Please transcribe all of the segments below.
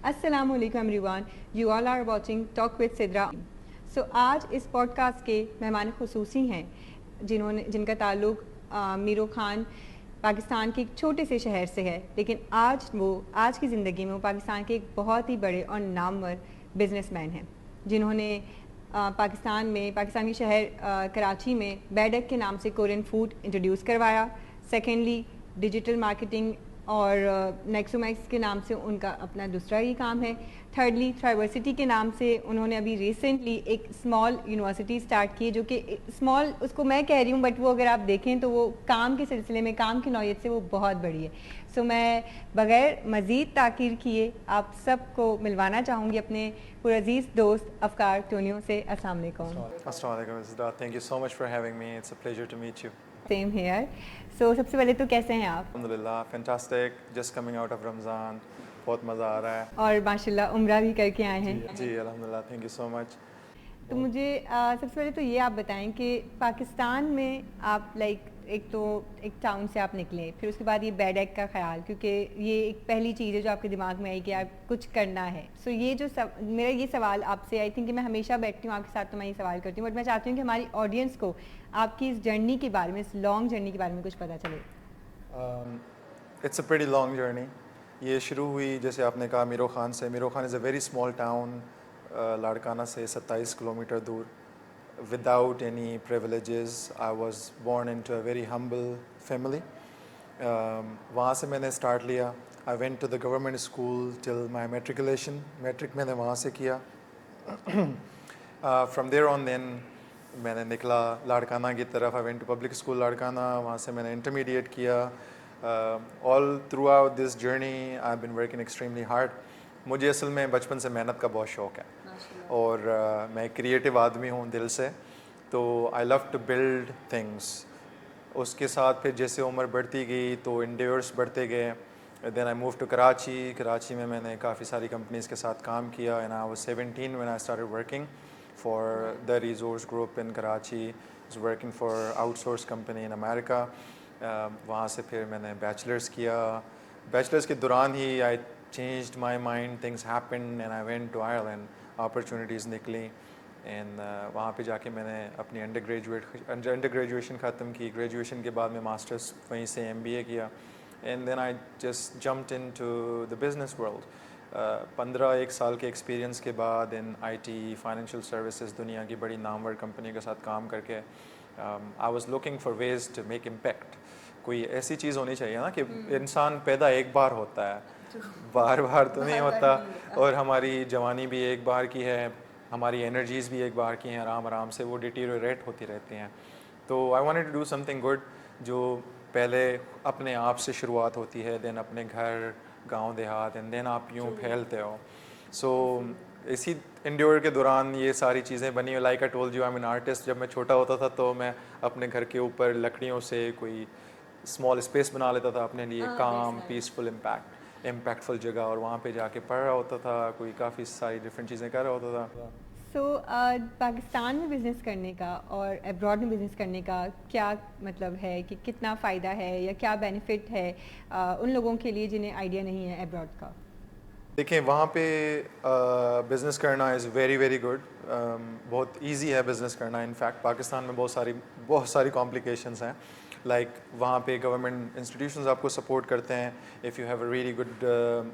السلام علیکم everyone, you all are watching talk with Sidra. آج اس پوڈ کاسٹ کے مہمان خصوصی ہیں جن کا تعلق میرو خان پاکستان کے ایک چھوٹے سے شہر سے ہے، لیکن آج کی زندگی میں وہ پاکستان کے ایک بہت ہی بڑے اور نامور بزنس مین ہیں، جنہوں نے پاکستان کے شہر کراچی میں بیڈک کے نام سے کورین فوڈ انٹروڈیوس کروایا. سیکنڈلی ڈیجیٹل مارکیٹنگ اور نیکسومیکس کے نام سے ان کا اپنا دوسرا ہی کام ہے. تھرڈلی تھرائیورسٹی کے نام سے انہوں نے ابھی ریسنٹلی ایک اسمال یونیورسٹی اسٹارٹ کی، جو کہ اسمال اس کو میں کہہ رہی ہوں، بٹ وہ اگر آپ دیکھیں تو وہ کام کے سلسلے میں، کام کی نوعیت سے وہ بہت بڑی ہے. میں بغیر مزید تاخیر کیے آپ سب کو ملوانا چاہوں گی اپنے پرعزیز دوست افکار ٹونیو سے. السلام علیکم. السلام علیکم. Thank you so much for having me. It's a pleasure to meet you. Same here. سب سے پہلے تو کیسے ہیں آپ؟ الحمدللہ fantastic. Just coming out of Ramzan. بہت مزہ آ رہا ہے. اور ماشاءاللہ عمرہ بھی کر کے آئے ہیں. جی الحمدللہ. تھینک یو سو مچ. تو مجھے سب سے پہلے تو یہ آپ بتائیں کہ پاکستان میں آپ ایک ٹاؤن سے آپ نکلے، پھر اس کے بعد یہ بیڈ ایک کا خیال، کیونکہ یہ ایک پہلی چیز ہے جو آپ کے دماغ میں آئی کہ آپ کچھ کرنا ہے. یہ جو میرا یہ سوال آپ سے آئی تھنک کہ میں ہمیشہ بیٹھتی ہوں آپ کے ساتھ تو میں یہ سوال کرتی ہوں، بٹ میں چاہتی ہوں کہ ہماری آڈینس کو آپ کی اس جرنی کے بارے میں، اس لانگ جرنی کے بارے میں کچھ پتہ چلے. It's a pretty long journey. یہ شروع ہوئی جیسے آپ نے کہا میرو خان سے. Miro Khan is a very small town, Larkana سے 27 کلومیٹر دور. Without any privileges. I was born into a very humble family. وہاں سے میں نے اسٹارٹ لیا. I went to the government school till my matriculation. Matric میں نے وہاں سے کیا. فرام دیر آن دین میں نے نکلا لاڑکانہ کی طرف. I went to public school Larkana. وہاں سے میں نے انٹرمیڈیٹ کیا. All throughout this journey I been working extremely hard. مجھے اصل میں بچپن سے محنت کا بہت شوق ہے، اور میں کریٹیو آدمی ہوں دل سے، تو آئی لو ٹو بلڈ تھنگس. اس کے ساتھ پھر جیسے عمر بڑھتی گئی تو انڈیورس بڑھتے گئے. Then I move to Karachi. Karachi میں نے کافی ساری کمپنیز کے ساتھ کام کیا. And I was 17 when I started working for the Resource Group in Karachi. I was working for outsource company in America. وہاں سے پھر میں نے بیچلرس کیا. بیچلرس کے دوران ہی I changed my mind. Things happen and I went to Ireland. Opportunities نکلیں اینڈ وہاں پہ جا کے میں نے اپنی انڈر گریجویشن ختم کی. گریجویشن کے بعد میں ماسٹرس وہیں سے MBA کیا. And then I just jumped in to the business world. 15 سال کے ایکسپیرینس کے بعد ان IT فائنینشیل سروسز دنیا کی بڑی نامور کمپنی کے ساتھ کام کر کے I was looking for ways to make impact. کوئی ایسی چیز ہونی چاہیے نا کہ انسان پیدا ایک بار ہوتا ہے، بار بار تو نہیں ہوتا. اور ہماری جوانی بھی ایک بار کی ہے، ہماری انرجیز بھی ایک بار کی ہیں. آرام سے وہ ڈیٹیریوریٹ ہوتی رہتی ہیں. تو I wanted to do something good, جو پہلے اپنے آپ سے شروعات ہوتی ہے، دین اپنے گھر، گاؤں دیہات، اینڈ دین آپ یوں پھیلتے ہو. اسی انڈیور کے دوران یہ ساری چیزیں بنی. Like I told you I am an artist. جب میں چھوٹا ہوتا تھا تو میں اپنے گھر کے اوپر لکڑیوں سے کوئی اسمال اسپیس بنا لیتا تھا اپنے لیے، کام، پیسفل، امپیکٹفل جگہ، اور وہاں پہ جا کے پڑھ رہا ہوتا تھا. کوئی کافی ساری ڈفرینٹ چیزیں کر رہا ہوتا تھا. پاکستان میں بزنس کرنے کا اور ایبراڈ میں بزنس کرنے کا کیا مطلب ہے، کہ کتنا فائدہ ہے یا کیا بینیفٹ ہے ان لوگوں کے لیے جنہیں آئیڈیا نہیں ہے ایبراڈ کا؟ دیکھیں وہاں پہ بزنس کرنا از ویری ویری گڈ. بہت ایزی ہے بزنس کرنا. انفیکٹ پاکستان میں بہت ساری کمپلیکیشنس ہیں. لائک وہاں پہ گورنمنٹ انسٹیٹیوشنز آپ کو سپورٹ کرتے ہیں. If you have a really good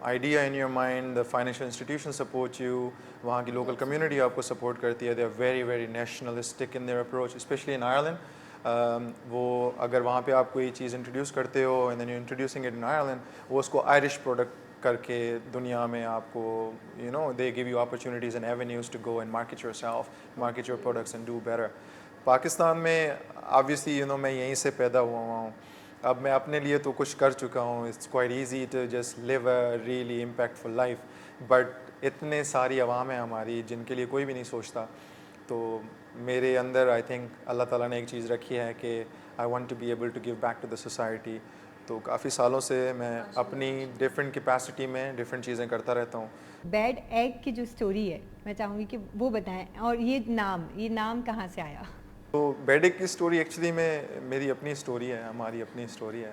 idea in your mind, the financial institution support you. وہاں کی لوکل کمیونٹی آپ کو سپورٹ کرتی ہے. They are very very nationalistic in their approach, especially in Ireland. وہ اگر وہاں پہ آپ کوئی چیز انٹروڈیوس کرتے ہو and then you introducing it in Ireland, وہ اس کو آئرش پروڈکٹ کر کے دنیا میں آپ کو they give you opportunities and avenues to go and market yourself, market your products and do better. Pakistan میں آبویسلی میں یہیں سے پیدا ہوا ہوں. اب میں اپنے لیے تو کچھ کر چکا ہوں. It's quite easy to just live a really impactful life. But اتنے ساری عوام ہیں ہماری جن کے لیے کوئی بھی نہیں سوچتا. تو میرے اندر آئی تھنک اللہ تعالیٰ نے ایک چیز رکھی ہے کہ I want to be able to give back to the society. تو کافی سالوں سے میں اپنی ڈفرینٹ کیپیسٹی میں ڈفرینٹ چیزیں کرتا رہتا ہوں. بیڈ ایگ کی جو اسٹوری ہے میں چاہوں گی کہ وہ بتائیں، اور یہ نام کہاں سے آیا؟ تو بیڈ ایگ کی اسٹوری ایکچولی میں میری اپنی اسٹوری ہے، ہماری اپنی اسٹوری ہے.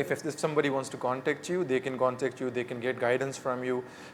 if somebody wants to contact you, they can contact you, they can get guidance from you।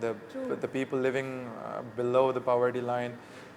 the people living below the poverty line।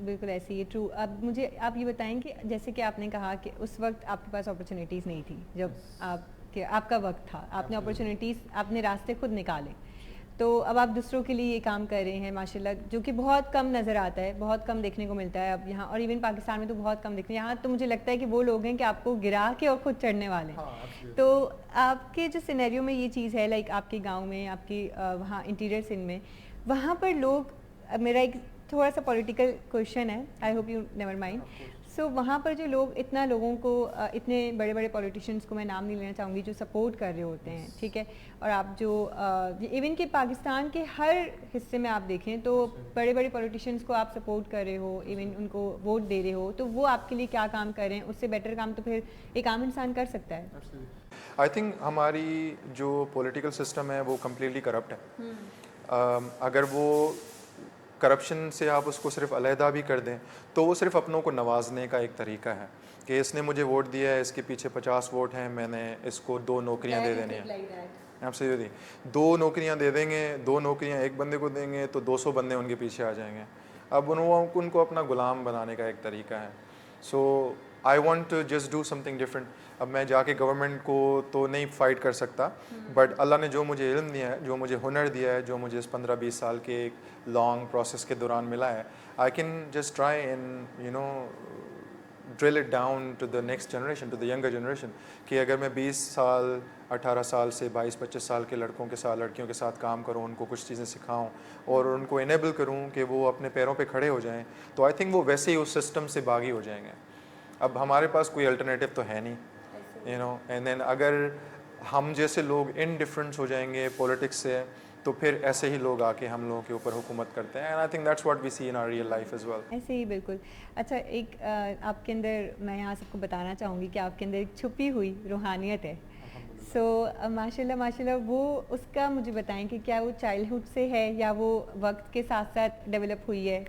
بالکل ایسی ہے ٹرو. اب مجھے آپ یہ بتائیں کہ جیسے کہ آپ نے کہا کہ اس وقت آپ کے پاس اپرچونیٹیز نہیں تھی جب آپ کا وقت تھا, آپ نے اپرچونیٹیز, آپ نے راستے خود نکالے, تو اب آپ دوسروں کے لیے یہ کام کر رہے ہیں ماشاء اللہ, جو کہ بہت کم نظر آتا ہے, بہت کم دیکھنے کو ملتا ہے اب یہاں, اور ایون پاکستان میں تو بہت کم دیکھتے ہیں. یہاں تو مجھے لگتا ہے کہ وہ لوگ ہیں کہ آپ کو گرا کے اور خود چڑھنے والے ہیں. تو آپ کے جو سینیریو میں یہ چیز ہے, لائک آپ کے گاؤں میں, آپ کی وہاں انٹیریئر سندھ میں, وہاں پر لوگ, میرا ایک تھوڑا سا پولیٹیکل کویشچن ہے, I hope you never mind. So وہاں پر جو لوگ, اتنا لوگوں کو, اتنے بڑے بڑے پولیٹیشینس کو میں نام نہیں لینا چاہوں گی, جو سپورٹ کر رہے ہوتے ہیں, ٹھیک ہے, اور آپ جو ایون کہ پاکستان کے ہر حصے میں آپ دیکھیں تو بڑے بڑے پولیٹیشینس کو آپ سپورٹ کر رہے ہو, ایون ان کو ووٹ دے رہے ہو, تو وہ آپ کے لیے کیا کام کر رہے ہیں؟ اس سے بیٹر کام تو پھر ایک عام انسان کر سکتا ہے. آئی تھنک ہماری جو پولیٹیکل سسٹم ہے وہ کمپلیٹلی کرپٹ ہے. اگر وہ کرپشن سے آپ اس کو صرف علیحدہ بھی کر دیں تو وہ صرف اپنوں کو نوازنے کا ایک طریقہ ہے کہ اس نے مجھے ووٹ دیا ہے, اس کے پیچھے 50 ووٹ ہیں, میں نے اس کو 2 نوکریاں دے دینی ہیں. آپ سے 2 نوکریاں دے دیں گے, 2 نوکریاں ایک بندے کو دیں گے تو 200 بندے ان کے پیچھے آ جائیں گے. اب ان کو اپنا غلام بنانے کا ایک طریقہ ہے. So I want to just do something different. اب میں جا کے گورنمنٹ کو تو نہیں فائٹ کر سکتا, بٹ اللہ نے جو مجھے علم دیا ہے, جو مجھے ہنر دیا ہے, جو مجھے اس 15-20 سال کے ایک لانگ پروسیس کے دوران ملا ہے, I can just try and drill it down to the next generation, to the younger generation, کہ اگر میں 20 سال 18 سال سے 22-25 سال کے لڑکوں کے ساتھ, لڑکیوں کے ساتھ کام کروں, ان کو کچھ چیزیں سکھاؤں اور ان کو انیبل کروں کہ وہ اپنے پیروں پہ کھڑے ہو جائیں, تو آئی تھنک وہ ویسے ہی اس سسٹم سے باغی ہو جائیں گے. اب ہمارے پاس کوئی الٹرنیٹیو تو ہے نہیں, اینڈ دین اگر ہم جیسے لوگ انڈیفرنس ہو جائیں گے پولیٹکس سے, تو پھر ایسے ہی لوگ آ کے ہم لوگوں کے اوپر حکومت کرتے ہیں. And I think that's what we see in our real life as well. ایسے ہی بالکل. اچھا, ایک آپ کے اندر, میں یہاں سب کو بتانا چاہوں گی کہ آپ کے اندر ایک چھپی ہوئی روحانیت ہے. سو ماشاء اللہ وہ اس کا مجھے بتائیں کہ کیا وہ چائلڈہڈ سے ہے یا وہ وقت کے ساتھ ساتھ ڈیولپ ہوئی ہے؟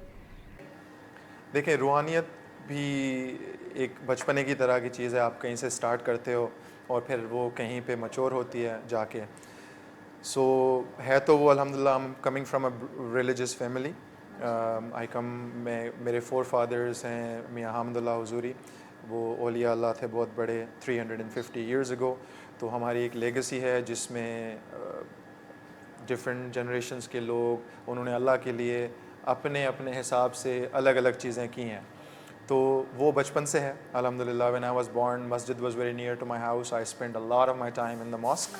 دیکھیں, روحانیت بھی ایک بچپنے کی طرح کی چیز ہے. آپ کہیں سے اسٹارٹ کرتے ہو اور پھر وہ کہیں پہ میچور ہوتی ہے جا کے. سو ہے تو وہ الحمدللہ, I am coming from a religious family. میرے 4 فادرز ہیں, میاں حامد اللہ حضوری, وہ اولیاء اللہ تھے بہت بڑے 350 ایئرز اگو. تو ہماری ایک لیگسی ہے جس میں ڈفرینٹ جنریشنز کے لوگ, انہوں نے اللہ کے لیے اپنے اپنے حساب سے الگ الگ چیزیں کی ہیں. تو وہ بچپن سے ہے الحمدللہ. وین آئی واز بورن, مسجد was very near to my house. I spend a lot of my time in the mosque.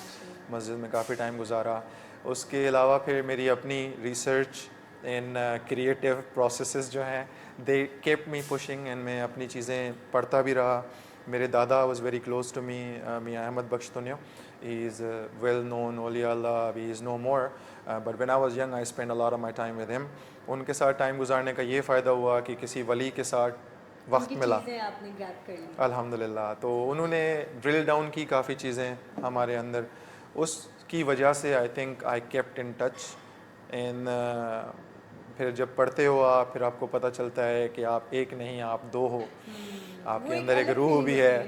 مسجد میں کافی ٹائم گزارا. اس کے علاوہ پھر میری اپنی ریسرچ ان کریٹیو پروسیسز جو ہیں, they keep me pushing, and میں اپنی چیزیں پڑھتا بھی رہا. میرے دادا was very close to me, Mian Ahmad Bakhsh دنیا. ہی از ویل نون اولیاء اللہ, he is no more, but when I was young I spend a lot of my time with him. ان کے ساتھ ٹائم گزارنے کا یہ فائدہ ہوا کہ کسی ولی کے ساتھ وقت ملا الحمدللہ. تو انہوں نے ڈرل ڈاؤن کی کافی چیزیں ہمارے اندر, اس کی وجہ سے I think I kept in touch. And پھر جب پڑھتے ہو آپ, پھر آپ کو پتہ چلتا ہے کہ آپ ایک نہیں, آپ 2 ہو. آپ کے اندر ایک روح بھی ہے.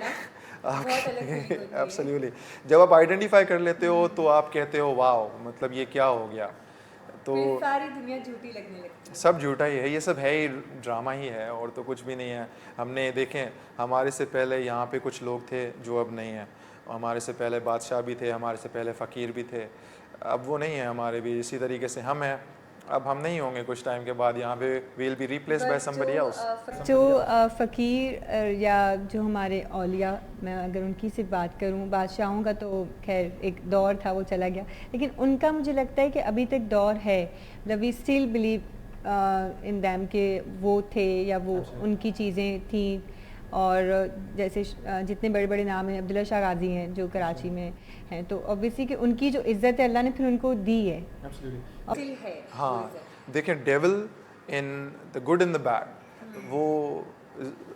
ایبسلیوٹلی. جب آپ آئیڈینٹیفائی کر لیتے ہو تو آپ کہتے ہو واو, مطلب یہ کیا ہو گیا. تو ساری دنیا جھوٹی لگنے لگتی ہے. سب جھوٹا ہی ہے, یہ سب ہے ہی ڈرامہ ہی ہے, اور تو کچھ بھی نہیں ہے. ہم نے دیکھیں, ہمارے سے پہلے یہاں پہ کچھ لوگ تھے جو اب نہیں ہیں. ہمارے سے پہلے بادشاہ بھی تھے, ہمارے سے پہلے فقیر بھی تھے, اب وہ نہیں ہیں ہمارے بھی. اسی طریقے سے ہم ہیں, اب ہم نہیں ہوں گے کچھ ٹائم کے بعد یہاں پہ. We will be replace by somebody else. جو فقیر یا جو ہمارے اولیاء, میں اگر ان کی صرف بات کروں, بادشاہوں کا تو خیر ایک دور تھا وہ چلا گیا, لیکن ان کا مجھے لگتا ہے کہ ابھی تک دور ہے. We still believe in them کہ وہ تھے یا وہ ان کی چیزیں تھیں. اور جیسے جتنے بڑے بڑے نام ہیں, عبداللہ شاہ غازی ہیں جو کراچی میں ہیں, تو اوبیسلی کہ ان کی جو عزت ہے اللہ نے پھر ان کو دی ہے. ہاں دیکھیں, devil in the good in the bad, وہ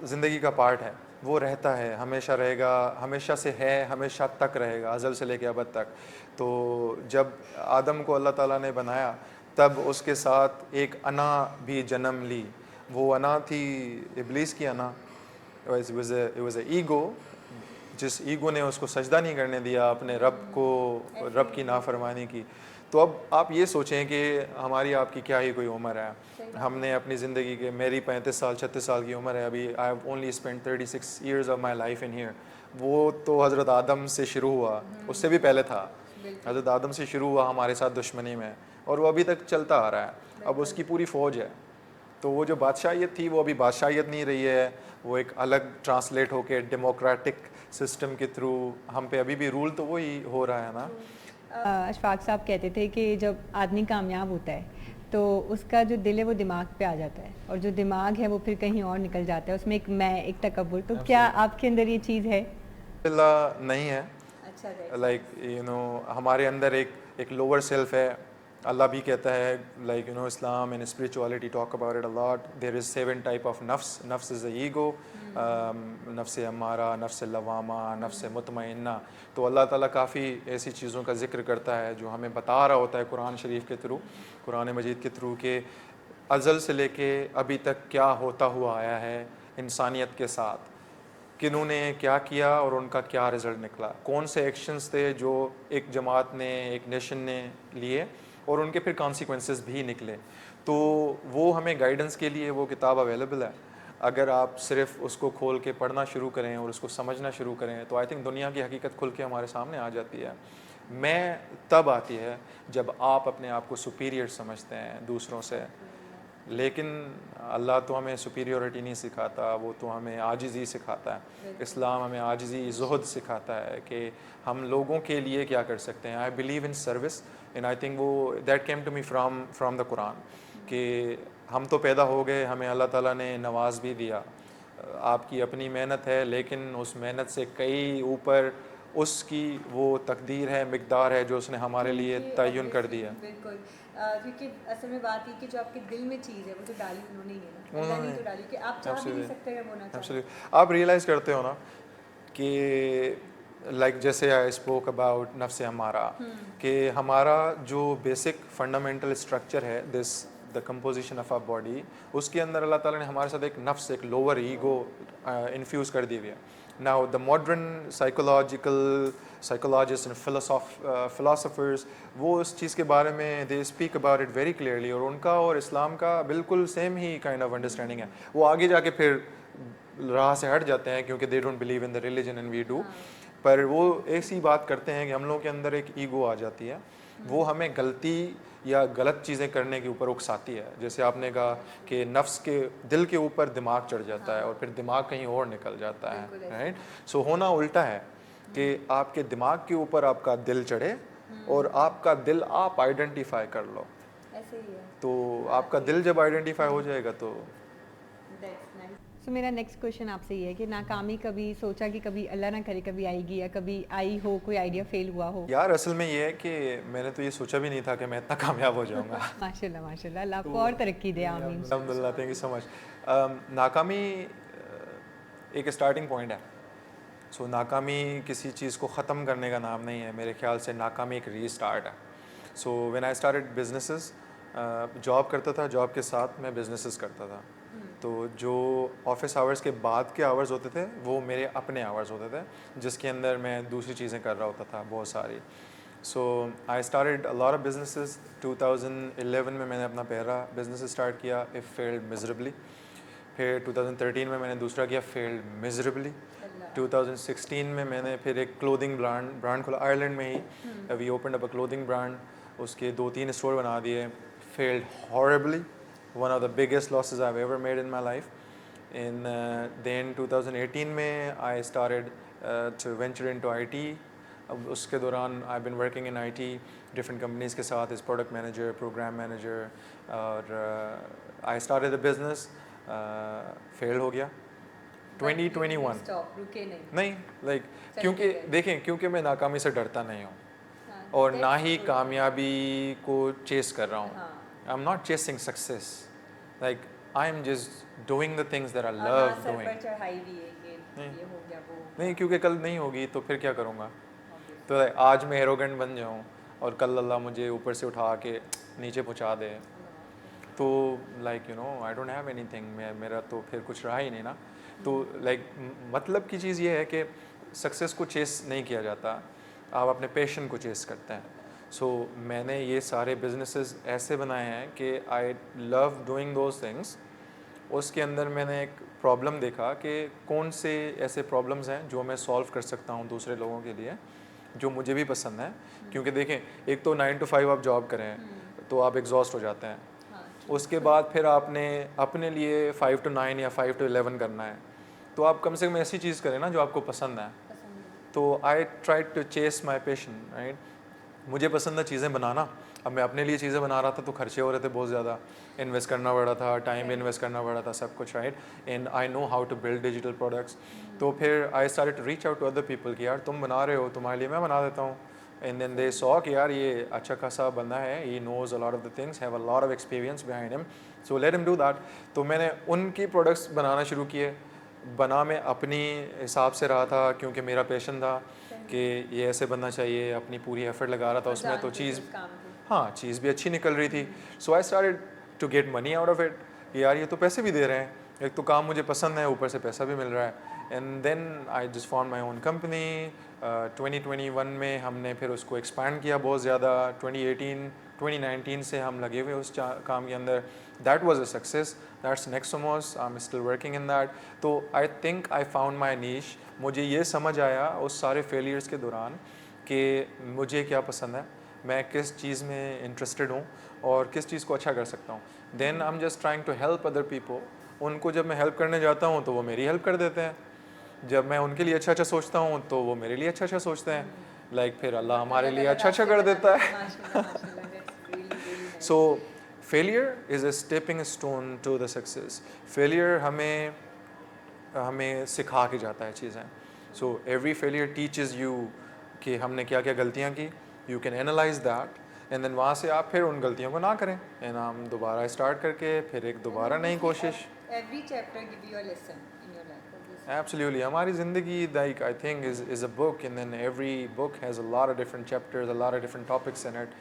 زندگی کا پارٹ ہے, وہ رہتا ہے, ہمیشہ رہے گا, ہمیشہ سے ہے, ہمیشہ تک رہے گا, ازل سے لے کے ابد تک. تو جب آدم کو اللہ تعالیٰ نے بنایا تب اس کے ساتھ ایک انا بھی جنم لی. وہ انا تھی ابلیس کی انا. it was a ایگو, جس ایگو نے اس کو سجدہ نہیں کرنے دیا, اپنے رب کو, رب کی نافرمانی کی. تو اب آپ یہ سوچیں کہ ہماری آپ کی کیا ہی کوئی عمر ہے, ہم نے اپنی زندگی کے, میری 35 سال 36 سال کی عمر ہے ابھی, I have only spend 36 years of my life in here. وہ تو حضرت آدم سے شروع ہوا, اس سے بھی پہلے تھا, حضرت آدم سے شروع ہوا ہمارے ساتھ دشمنی میں, اور وہ ابھی تک چلتا آ رہا ہے. اب اس کی پوری فوج ہے, تو وہ جو بادشاہیت تھی وہ ابھی بادشاہیت نہیں رہی ہے, وہ ایک الگ ٹرانسلیٹ ہو کے ڈیموکریٹک سسٹم کے تھرو ہم پہ ابھی بھی رول تو وہی ہو رہا ہے نا. اشفاق صاحب کہتے تھے کہ جب آدمی کامیاب ہوتا ہے تو اس کا جو دل ہے وہ دماغ پہ آ جاتا ہے, اور جو دماغ ہے وہ پھر کہیں اور نکل جاتا ہے, اس میں ایک میں, ایک تکبر. تو کیا آپ کے اندر یہ چیز ہے؟ اللہ نہیں ہے. اچھا, لائک یو نو ہمارے اندر ایک لوور سیلف ہے. اللہ بھی کہتا ہے, like you know Islam and spirituality talk about it a lot, there is 7 type of نفس. نفس از اے ایگو, نفس امارہ, نفس لوامہ, نفس مطمئنہ. تو اللہ تعالیٰ کافی ایسی چیزوں کا ذکر کرتا ہے جو ہمیں بتا رہا ہوتا ہے قرآن شریف کے تھرو, قرآن مجید کے تھرو, کہ ازل سے لے کے ابھی تک کیا ہوتا ہوا آیا ہے انسانیت کے ساتھ, کنہوں نے کیا کیا اور ان کا کیا رزلٹ نکلا, کون سے ایکشنز تھے جو ایک جماعت نے, ایک نیشن نے لیے, اور ان کے پھر کانسیکوینسز بھی نکلے. تو وہ ہمیں گائیڈنس کے لیے وہ کتاب اویلیبل ہے. اگر آپ صرف اس کو کھول کے پڑھنا شروع کریں اور اس کو سمجھنا شروع کریں تو آئی تھنک دنیا کی حقیقت کھل کے ہمارے سامنے آ جاتی ہے. میں تب آتی ہے جب آپ اپنے آپ کو سپیریئر سمجھتے ہیں دوسروں سے, لیکن اللہ تو ہمیں سپیریورٹی نہیں سکھاتا, وہ تو ہمیں عاجزی سکھاتا ہے. اسلام ہمیں عاجزی, زہد سکھاتا ہے کہ ہم لوگوں کے لیے کیا کر سکتے ہیں. I believe in service, and I think وہ that came to me from the Quran, کہ ہم تو پیدا ہو گئے, ہمیں اللہ تعالیٰ نے نواز بھی دیا, آپ کی اپنی محنت ہے, لیکن اس محنت سے کئی اوپر اس کی وہ تقدیر ہے, مقدار ہے جو اس نے ہمارے لیے تعین کر دیا. بالکل, کیونکہ اصل میں بات یہ کہ جو آپ کے دل میں چیز ہے وہ تو ڈالی انہوں نے ہی ہے نا, اللہ نے تو ڈالی, کہ آپ چاہ بھی نہیں سکتے اگر وہ نہ چاہیں. آپ ریئلائز کرتے ہو نا کہ لائک جیسے آئی اسپوک اباؤٹ نفس ہمارا, کہ ہمارا جو بیسک فنڈامنٹل اسٹرکچر ہے, this the composition of a body, اس کے اندر اللہ تعالیٰ نے ہمارے ساتھ ایک نفس, ایک لوور ایگو انفیوز کر دی ہوئی ہے. Now the modern psychologists and philosophers وہ اس چیز کے بارے میں they speak about it very clearly, اور ان کا اور اسلام کا بالکل same he kind of understanding ہے. وہ آگے جا کے پھر راہ سے ہٹ جاتے ہیں کیونکہ they don't believe in the religion and we do, پر وہ ایسی بات کرتے ہیں کہ ہم لوگوں کے اندر ایک ایگو آ جاتی ہے, وہ ہمیں غلطی یا غلط چیزیں کرنے کے اوپر اکساتی ہے. جیسے آپ نے کہا کہ نفس کے دل کے اوپر دماغ چڑھ جاتا ہے اور پھر دماغ کہیں اور نکل جاتا ہے, رائٹ. سو ہونا الٹا ہے کہ آپ کے دماغ کے اوپر آپ کا دل چڑھے اور آپ کا دل آپ آئیڈینٹیفائی کر لو. تو آپ کا دل جب آئیڈینٹیفائی ہو جائے گا تو سو میرا نیکسٹ کویشچن آپ سے یہ ہے کہ ناکامی کبھی سوچا کہ کبھی اللہ نہ کرے کبھی آئے گی, یا کبھی آئی ہو, کوئی آئیڈیا فیل ہوا ہو؟ یار اصل میں یہ ہے کہ میں نے تو یہ سوچا بھی نہیں تھا کہ میں اتنا کامیاب ہو جاؤں گا. ماشاء اللہ ماشاء اللہ, اللہ آپ کو اور ترقی دے, آمین. الحمد للہ, تھینک یو سو مچ. ناکامی ایک اسٹارٹنگ پوائنٹ ہے. سو ناکامی کسی چیز کو ختم کرنے کا نام نہیں ہے, میرے خیال سے ناکامی ایک ری اسٹارٹ ہے. So when I started businesses, job کرتا تھا, جاب کے ساتھ میں بزنسز کرتا تھا. تو جو آفس آورس کے بعد کے آورس ہوتے تھے وہ میرے اپنے آورس ہوتے تھے, جس کے اندر میں دوسری چیزیں کر رہا ہوتا تھا بہت ساری. So I started a lot of businesses. 2011 میں نے اپنا پہلا بزنس اسٹارٹ کیا, اٹ فیلڈ میزریبلی. پھر 2013 میں نے دوسرا کیا, فیلڈ میزریبلی. 2016 میں نے پھر ایک کلودنگ برانڈ کھولا آئرلینڈ میں ہی, وی اوپنڈ اپ اے کلودنگ برانڈ. اس کے 2-3 اسٹور بنا دیے, field ہاربلی, one of the biggest losses I've ever made in my life. And then 2018 میں I started to venture into IT. اب اس کے دوران I've been working in IT different companies کے ساتھ as product manager, program manager, اور I started a business, fail ہو گیا 2021. نہیں like کیونکہ دیکھیں, کیونکہ میں ناکامی سے ڈرتا نہیں ہوں اور نہ ہی کامیابی کو چیس کر رہا ہوں. I'm not chasing success. Like I'm just doing the things that I love doing. نہیں کیونکہ کل نہیں ہوگی تو پھر کیا کروں گا. تو آج میں ایروگنٹ بن جاؤں اور کل اللہ مجھے اوپر سے اٹھا کے نیچے پہنچا دے تو like you know I don't have anything, میرا تو پھر کچھ رہا ہی نہیں نا. تو لائک مطلب کی چیز یہ ہے کہ سکسیس کو چیس نہیں کیا جاتا, آپ اپنے پیشن کو چیس کرتے ہیں. سو میں نے یہ سارے بزنسز ایسے بنائے ہیں کہ آئی لو ڈوئنگ دوز تھنگس. اس کے اندر میں نے ایک پرابلم دیکھا کہ کون سے ایسے پرابلمز ہیں جو میں سولو کر سکتا ہوں دوسرے لوگوں کے لیے, جو مجھے بھی پسند ہے. کیونکہ دیکھیں, ایک تو 9 to 5 آپ جاب کریں تو آپ ایگزاسٹ ہو جاتے ہیں. اس کے بعد پھر آپ نے اپنے لیے 5 to 9 یا 5 to 11 کرنا ہے, تو آپ کم سے کم ایسی چیز کریں نا جو آپ کو پسند ہے. تو I try to chase my passion, right. مجھے پسند ہے چیزیں بنانا. اب میں اپنے لیے چیزیں بنا رہا تھا تو خرچے ہو رہے تھے بہت زیادہ, انویسٹ کرنا پڑ رہا تھا, ٹائم بھی انویسٹ کرنا پڑ رہا تھا, سب کچھ, right. And I know how to build digital products. تو پھر I start to reach out to other people کہ یار تم بنا رہے ہو, تمہارے لیے میں بنا دیتا ہوں. اینڈ دین دے سو کہ یار یہ اچھا خاصا بندہ ہے, he knows a lot of the things, have a lot of experience behind him, so let him do that. تو میں نے ان کی پروڈکٹس بنانا شروع کیے. بنا میں اپنی حساب سے رہا تھا کیونکہ میرا پیشن تھا کہ یہ ایسے بننا چاہیے, اپنی پوری ایفرٹ لگا رہا تھا اس میں, تو چیز بھی اچھی نکل رہی تھی. So I started to get money out of it. یار یہ تو پیسے بھی دے رہے ہیں, ایک تو کام مجھے پسند ہے, اوپر سے پیسہ بھی مل رہا ہے. And then I just found my own company. 2021 میں ہم نے پھر اس کو ایکسپینڈ کیا بہت زیادہ. 2019 سے ہم لگے ہوئے اس کام کے اندر. That was a success. That's نیکسوموس. I am still working in that. تو I think I found my نیش. مجھے یہ سمجھ آیا اس سارے فیلیئرس کے دوران کہ مجھے کیا پسند ہے, میں کس چیز میں انٹرسٹڈ ہوں اور کس چیز کو اچھا کر سکتا ہوں. Then I am just trying to help other people. ان کو جب میں ہیلپ کرنے جاتا ہوں تو وہ میری ہیلپ کر دیتے ہیں. جب میں ان کے لیے اچھا سوچتا ہوں تو وہ میرے لیے اچھا سوچتے ہیں. لائک پھر اللہ ہمارے لیے اچھا کر دیتا ہے. So failure is a stepping stone to the success. Failure ہمیں سکھا کے جاتا ہے چیزیں. So every failure teaches you کہ ہم نے کیا کیا غلطیاں کی. You can analyse that and then وہاں سے آپ پھر ان غلطیوں کو نہ کریں, اینڈ ہم دوبارہ اسٹارٹ کر کے پھر ایک دوبارہ نئی کوشش. Absolutely. ہماری زندگی like I think is a book, and then every book has a lot of different chapters, a lot of different topics in it.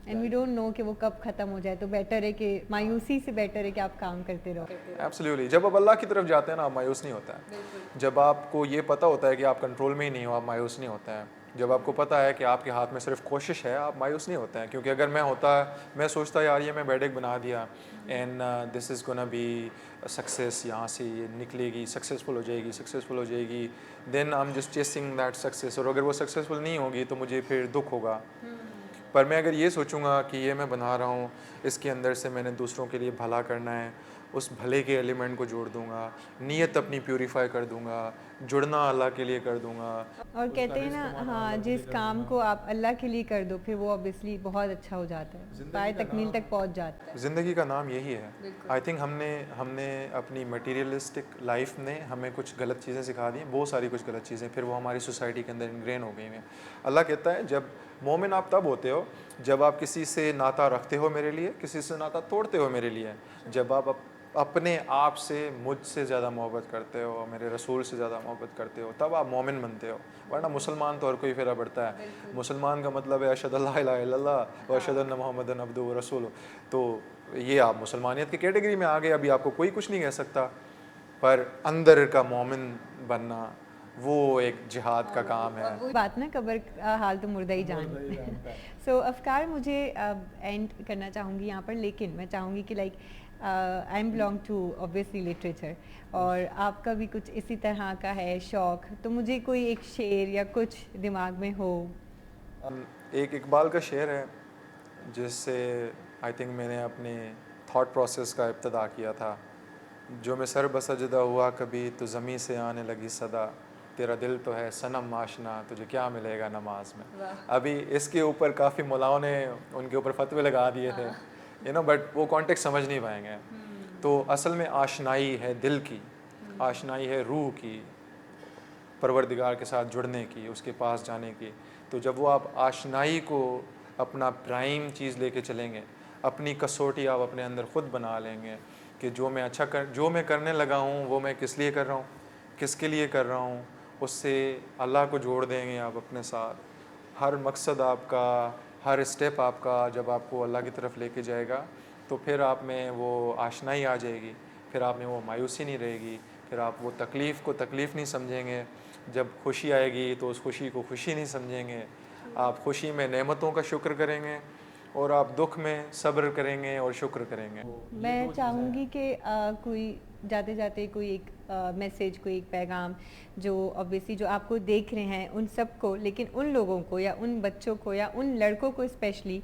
And we don't know کہ وہ کب ختم ہو جائے, تو بیٹر ہے کہ مایوسی سے بیٹر ہے کہ آپ کام کرتے رہو. Absolutely. جب آپ اللہ کی طرف جاتے ہیں نا, آپ مایوس نہیں ہوتا ہے. جب آپ کو یہ پتہ ہوتا ہے کہ آپ کنٹرول میں ہی نہیں ہو, آپ مایوس نہیں ہوتے ہیں. جب آپ کو پتہ ہے کہ آپ کے ہاتھ میں صرف کوشش ہے, آپ مایوس نہیں ہوتے ہیں. کیونکہ اگر میں سوچتا یار یہ میں بیڈ ایک بنا دیا and this is gonna be success, یہاں سے یہ نکلے گی, سکسیزفل ہو جائے گی, then I am just chasing that success. اور اگر وہ سکسیزفل نہیں ہوگی تو مجھے پھر دکھ ہوگا. پر میں اگر یہ سوچوں گا کہ یہ میں بنا رہا ہوں, اس کے اندر سے میں نے دوسروں کے لیے بھلا کرنا ہے, اس بھلے کے ایلیمنٹ کو جوڑ دوں گا, نیت اپنی پیوریفائی کر دوں گا, جڑنا اللہ کے لیے کر دوں گا. اور کہتے ہیں نا, ہاں, جس کام کو آپ اللہ کے لیے کر دو پھر وہ اوبیسلی بہت اچھا ہو جاتا ہے, پائے تکمیل تک پہنچ جاتا ہے. زندگی کا نام یہی ہے. آئی تھنک ہم نے اپنی مٹیریلسٹک لائف نے ہمیں کچھ غلط چیزیں سکھا دی ہیں, بہت ساری کچھ غلط چیزیں, پھر وہ ہماری سوسائٹی کے اندر انگرین ہو گئی ہیں. اللہ کہتا ہے جب مومن آپ تب ہوتے ہو جب آپ کسی سے ناطہ رکھتے ہو میرے لیے, کسی سے ناطہ توڑتے ہو میرے لیے. جب آپ اپنے آپ سے مجھ سے زیادہ محبت کرتے ہو, میرے رسول سے زیادہ محبت کرتے ہو, تب آپ مومن بنتے ہو. ورنہ مسلمان تو ہر کوئی پھیرا پڑتا ہے. مسلمان کا مطلب ہے اشہد اللہ الہ الا اللہ و اشہد ان محمدن عبدہ و رسولہ. تو یہ آپ مسلمانیت کی کیٹیگری میں آ گئے. ابھی آپ کو کوئی کچھ نہیں کہہ سکتا, پر اندر کا مومن بننا وہ ایک جہاد کا کام ہے. بات نا قبر کا حال تو مردہ ہی جان. سو افکار, مجھے اینڈ کرنا چاہوں گی یہاں پر, لیکن میں چاہوں گی کہ like I am belong to obviously literature, اور آپ کا بھی کچھ اسی طرح کا ہے شوق, تو مجھے کوئی ایک شعر یا کچھ دماغ میں ہو. ایک اقبال کا شعر ہے جس سے آئی تھنک میں نے اپنے تھاٹ پروسیس کا ابتدا کیا تھا. جو میں سر بسجدہ ہوا کبھی تو زمیں سے آنے لگی صدا, تیرا دل تو ہے صنم آشنا, تجھے کیا ملے گا نماز میں. ابھی اس کے اوپر کافی مولاؤں نے ان کے اوپر فتوے لگا دیے تھے, بٹ وہ کانٹیکٹ سمجھ نہیں پائیں گے. تو اصل میں آشنائی ہے دل کی, آشنائی ہے روح کی, پروردگار کے ساتھ جڑنے کی, اس کے پاس جانے کی. تو جب وہ آپ آشنائی کو اپنا پرائم چیز لے کے چلیں گے, اپنی کسوٹی آپ اپنے اندر خود بنا لیں گے کہ جو میں کرنے لگا ہوں وہ میں کس لیے کر رہا ہوں, کس کے لیے کر رہا ہوں, اس سے اللہ کو جوڑ دیں گے آپ اپنے ساتھ. ہر مقصد آپ کا, ہر اسٹیپ آپ کا جب آپ کو اللہ کی طرف لے کے جائے گا تو پھر آپ میں وہ آشنائی آ جائے گی, پھر آپ میں وہ مایوسی نہیں رہے گی, پھر آپ وہ تکلیف کو تکلیف نہیں سمجھیں گے. جب خوشی آئے گی تو اس خوشی کو خوشی نہیں سمجھیں گے. آپ خوشی میں نعمتوں کا شکر کریں گے اور آپ دکھ میں صبر کریں گے اور شکر کریں گے. میں چاہوں گی کہ کوئی جاتے جاتے کوئی ایک میسیج، کوئی ایک پیغام جو اوبویسلی جو آپ کو دیکھ رہے ہیں ان سب کو، لیکن ان لوگوں کو یا ان بچوں کو یا ان لڑکوں کو اسپیشلی،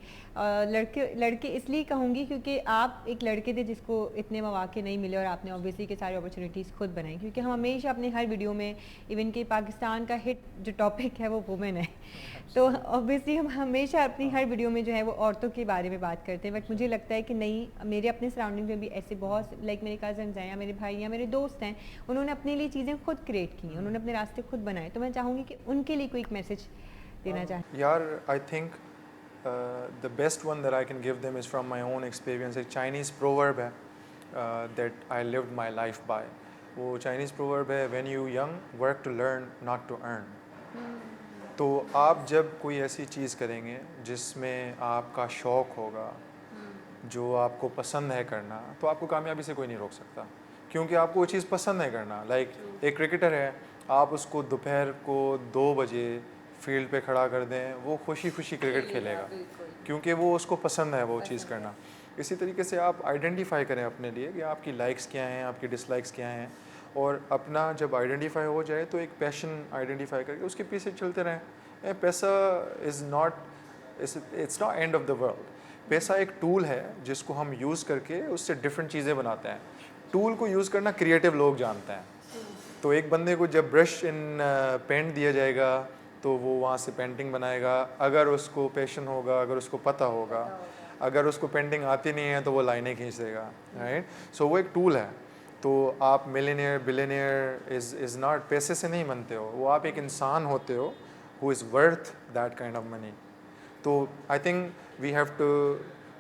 لڑکے اس لیے کہوں گی کیونکہ آپ ایک لڑکے تھے جس کو اتنے مواقع نہیں ملے اور آپ نے اوبویسلی کہ ساری اپرچونیٹیز خود بنائی، کیونکہ ہم ہمیشہ اپنے ہر ویڈیو میں ایون کہ پاکستان کا ہٹ جو ٹاپک ہے وہ وومن ہے، تو اوبویسلی ہم ہمیشہ اپنی ہر ویڈیو میں جو ہے وہ عورتوں کے بارے میں بات کرتے ہیں. بٹ مجھے لگتا ہے کہ نہیں، میرے اپنے سراؤنڈنگ میں بھی ایسے بہت لائک میرے کزنز ہیں یا میرے بھائی یا میرے دوست ہیں، انہوں نے اپنے لیے چیزیں خود کریٹ کی، انہوں نے اپنے راستے خود بنائے. تو میں چاہوں گی کہ ان کے لیے کوئی ایک میسیج دینا چاہیں. یار I think the best one that I can give them is from my own experience. ایک چائنیز proverb ہے that I lived my life by. وہ چائنیز proverb ہے when you young work to learn not to earn. تو آپ جب کوئی ایسی چیز کریں گے جس میں آپ کا شوق ہوگا، جو آپ کو پسند ہے کرنا، تو آپ کو کامیابی سے کوئی نہیں روک سکتا، کیونکہ آپ کو وہ چیز پسند ہے کرنا. لائک ایک کرکٹر ہے، آپ اس کو دوپہر کو 2 بجے فیلڈ پہ کھڑا کر دیں، وہ خوشی خوشی کرکٹ کھیلے گا کیونکہ وہ اس کو پسند ہے وہ چیز کرنا. اسی طریقے سے آپ آئیڈینٹیفائی کریں اپنے لیے کہ آپ کی لائکس کیا ہیں، آپ کی ڈس لائکس کیا ہیں، اور اپنا جب آئیڈینٹیفائی ہو جائے تو ایک پیشن آئیڈینٹیفائی کر کے اس کے پیچھے چلتے رہیں. پیسہ it's not end of the world. پیسہ ایک ٹول ہے جس کو ہم یوز کر کے اس سے ڈفرینٹ چیزیں بناتے ہیں. ٹول کو یوز کرنا کریٹیو لوگ جانتے ہیں. تو ایک بندے کو جب برش ان پینٹ دیا جائے گا تو وہ وہاں سے پینٹنگ بنائے گا، اگر اس کو پیشن ہوگا، اگر اس کو پتہ ہوگا. اگر اس کو پینٹنگ آتی نہیں ہے تو وہ لائنیں کھینچ دے گا، رائٹ. سو وہ ایک ٹول ہے. تو آپ ملینئر بلینئر از ناٹ پیسے سے نہیں بنتے ہو، وہ آپ ایک انسان ہوتے ہو who is worth that kind of money. تو I think we have to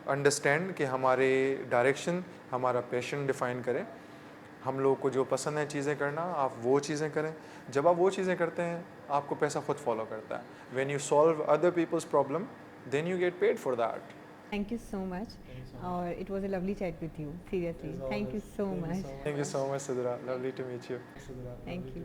understand کہ ہمارے ڈائریکشن ہمارا پیشن ڈیفائن کرے. ہم لوگ کو جو پسند ہے چیزیں کرنا، آپ وہ چیزیں کریں. جب آپ وہ چیزیں کرتے ہیں آپ کو پیسہ خود فالو کرتا ہے. When you solve other people's problem then you get paid for that. Thank you so much, اور it was a lovely chat with you. Seriously thank you so much. Thank you so much Sidra, lovely to meet you. Thank you.